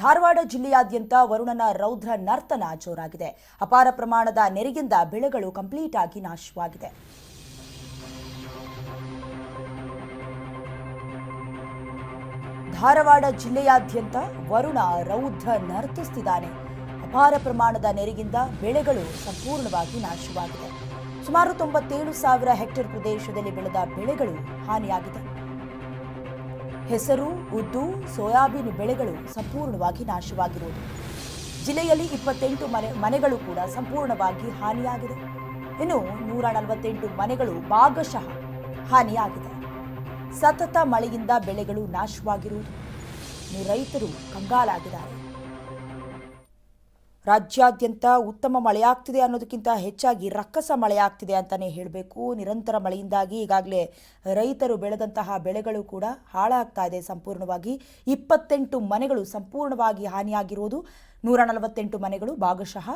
ಧಾರವಾಡ ಜಿಲ್ಲೆಯಾದ್ಯಂತ ವರುಣನ ರೌದ್ರ ನರ್ತನ ಜೋರಾಗಿದೆ. ಅಪಾರ ಪ್ರಮಾಣದ ನೆರೆಯಿಂದ ಬೆಳೆಗಳು ಕಂಪ್ಲೀಟ್ ಆಗಿ ನಾಶವಾಗಿದೆ. ಧಾರವಾಡ ಜಿಲ್ಲೆಯಾದ್ಯಂತ ವರುಣ ರೌದ್ರ ನರ್ತಿಸುತ್ತಿದ್ದಾನೆ. ಅಪಾರ ಪ್ರಮಾಣದ ನೆರೆಯಿಂದ ಬೆಳೆಗಳು ಸಂಪೂರ್ಣವಾಗಿ ನಾಶವಾಗಿದೆ. ಸುಮಾರು 97,000 ಹೆಕ್ಟೇರ್ ಪ್ರದೇಶದಲ್ಲಿ ಬೆಳೆದ ಬೆಳೆಗಳು ಹಾನಿಯಾಗಿದೆ. ಹೆಸರು, ಉದ್ದು, ಸೋಯಾಬೀನ್ ಬೆಳೆಗಳು ಸಂಪೂರ್ಣವಾಗಿ ನಾಶವಾಗಿರುವುದು. ಜಿಲ್ಲೆಯಲ್ಲಿ 28 ಮನೆಗಳು ಕೂಡ ಸಂಪೂರ್ಣವಾಗಿ ಹಾನಿಯಾಗಿದೆ. ಇನ್ನು 148 ಮನೆಗಳು ಭಾಗಶಃ ಹಾನಿಯಾಗಿದೆ. ಸತತ ಮಳೆಯಿಂದ ಬೆಳೆಗಳು ನಾಶವಾಗಿರುವುದು. ರೈತರು ಕಂಗಾಲಾಗಿದ್ದಾರೆ. ರಾಜ್ಯಾದ್ಯಂತ ಉತ್ತಮ ಮಳೆಯಾಗ್ತಿದೆ ಅನ್ನೋದಕ್ಕಿಂತ ಹೆಚ್ಚಾಗಿ ರಕ್ಕಸ ಮಳೆಯಾಗ್ತಿದೆ ಅಂತಾನೆ ಹೇಳಬೇಕು. ನಿರಂತರ ಮಳೆಯಿಂದಾಗಿ ಈಗಾಗಲೇ ರೈತರು ಬೆಳೆದಂತಹ ಬೆಳೆಗಳು ಕೂಡ ಹಾಳಾಗ್ತಾ ಇದೆ. ಸಂಪೂರ್ಣವಾಗಿ 28 ಮನೆಗಳು ಸಂಪೂರ್ಣವಾಗಿ ಹಾನಿಯಾಗಿರುವುದು. 148 ಮನೆಗಳು ಭಾಗಶಃ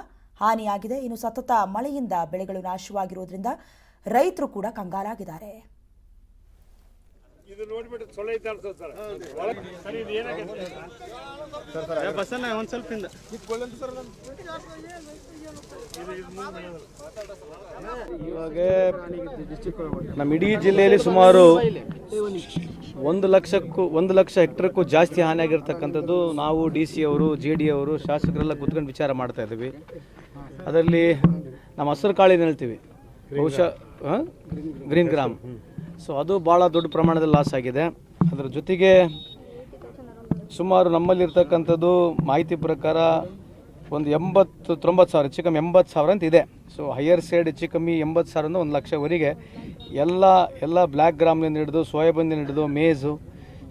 ಹಾನಿಯಾಗಿದೆ. ಇನ್ನು ಸತತ ಮಳೆಯಿಂದ ಬೆಳೆಗಳು ನಾಶವಾಗಿರೋದ್ರಿಂದ ರೈತರು ಕೂಡ ಕಂಗಾಲಾಗಿದ್ದಾರೆ. ಇದು ನೋಡ್ಬಿಟ್ಟು ಸೊಳ್ಳೆ ಐತೆ ಅನ್ಸುತ್ತೆ ಸರ್. ಇದು ಏನಾಗಿದೆ ಸರ್? ಬಸ್ಸನ್ನ ಒಂದು ಸ್ವಲ್ಪ ಹಿಂದೆ ಇವಾಗ ನಮ್ಮ ಇಡೀ ಜಿಲ್ಲೆಯಲ್ಲಿ ಸುಮಾರು 1 ಲಕ್ಷ ಹೆಕ್ಟರ್ಕ್ಕೂ ಜಾಸ್ತಿ ಹಾನಿಯಾಗಿರ್ತಕ್ಕಂಥದ್ದು ನಾವು DC ಅವರು, JD ಅವರು, ಶಾಸಕರೆಲ್ಲ ಕೂತ್ಕೊಂಡು ವಿಚಾರ ಮಾಡ್ತಾ ಇದ್ದೀವಿ. ಅದರಲ್ಲಿ ನಮ್ಮ ಹಸಿರು ಕಾಳಿನ ಹೇಳ್ತೀವಿ, ಬಹುಶಃ ಗ್ರೀನ್ ಗ್ರಾಮ್. ಸೊ ಅದು ಭಾಳ ದೊಡ್ಡ ಪ್ರಮಾಣದಲ್ಲಿ ಲಾಸ್ ಆಗಿದೆ. ಅದರ ಜೊತೆಗೆ ಸುಮಾರು ನಮ್ಮಲ್ಲಿರ್ತಕ್ಕಂಥದ್ದು ಮಾಹಿತಿ ಪ್ರಕಾರ ಒಂದು 80-90 ಸಾವಿರ, ಹೆಚ್ಚು ಕಮ್ಮಿ 80,000 ಅಂತ ಇದೆ. ಸೊ ಹೈಯರ್ ಸೈಡ್ ಹೆಚ್ಚು ಕಮ್ಮಿ 80,000 1 ಲಕ್ಷವರೆಗೆ ಎಲ್ಲ ಬ್ಲ್ಯಾಕ್ ಗ್ರಾಮ್ನಿಂದ ಹಿಡಿದು ಸೋಯಾಬೀನಿಂದ ಹಿಡಿದು ಮೇಜು,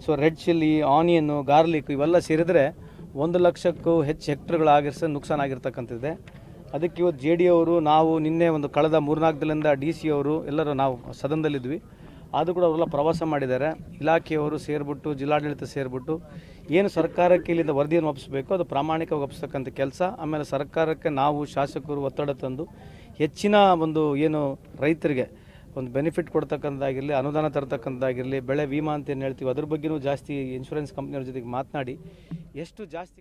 so red chilli, onion, garlic ಇವೆಲ್ಲ ಸೇರಿದರೆ 1 ಲಕ್ಷಕ್ಕೂ ಹೆಚ್ಚು ಹೆಕ್ಟರ್ಗಳಾಗಿರ್ಸ ನುಕ್ಸಾನ್ ಆಗಿರ್ತಕ್ಕಂಥದ್ದಿದೆ. ಅದಕ್ಕೆ ಇವತ್ತು JD ಅವರು, ನಾವು ನಿನ್ನೆ ಒಂದು ಕಳೆದ 3-4 ದಿನದಿಂದ DC ಅವರು ಎಲ್ಲರೂ ನಾವು ಸದನದಲ್ಲಿದ್ವಿ. ಆದರೂ ಕೂಡ ಅವರೆಲ್ಲ ಪ್ರವಾಸ ಮಾಡಿದ್ದಾರೆ. ಇಲಾಖೆಯವರು ಸೇರಿಬಿಟ್ಟು, ಜಿಲ್ಲಾಡಳಿತ ಸೇರಿಬಿಟ್ಟು ಏನು ಸರ್ಕಾರಕ್ಕೆ ಇಲ್ಲಿಂದ ವರದಿಯನ್ನು ಒಪ್ಪಿಸಬೇಕು ಅದು ಪ್ರಾಮಾಣಿಕವಾಗಿ ಒಪ್ಪಿಸ್ತಕ್ಕಂಥ ಕೆಲಸ. ಆಮೇಲೆ ಸರ್ಕಾರಕ್ಕೆ ನಾವು ಶಾಸಕರು ಒತ್ತಡ ತಂದು ಹೆಚ್ಚಿನ ಒಂದು ಏನು ರೈತರಿಗೆ ಒಂದು ಬೆನಿಫಿಟ್ ಕೊಡ್ತಕ್ಕಂಥದ್ದಾಗಿರಲಿ, ಅನುದಾನ ತರ್ತಕ್ಕಂಥದ್ದಾಗಿರಲಿ, ಬೆಳೆ ವಿಮಾ ಅಂತ ಏನು ಹೇಳ್ತೀವಿ ಅದ್ರ ಬಗ್ಗೆಯೂ ಜಾಸ್ತಿ ಇನ್ಶೂರೆನ್ಸ್ ಕಂಪ್ನಿಯವ್ರ ಜೊತೆಗೆ ಮಾತನಾಡಿ ಎಷ್ಟು ಜಾಸ್ತಿ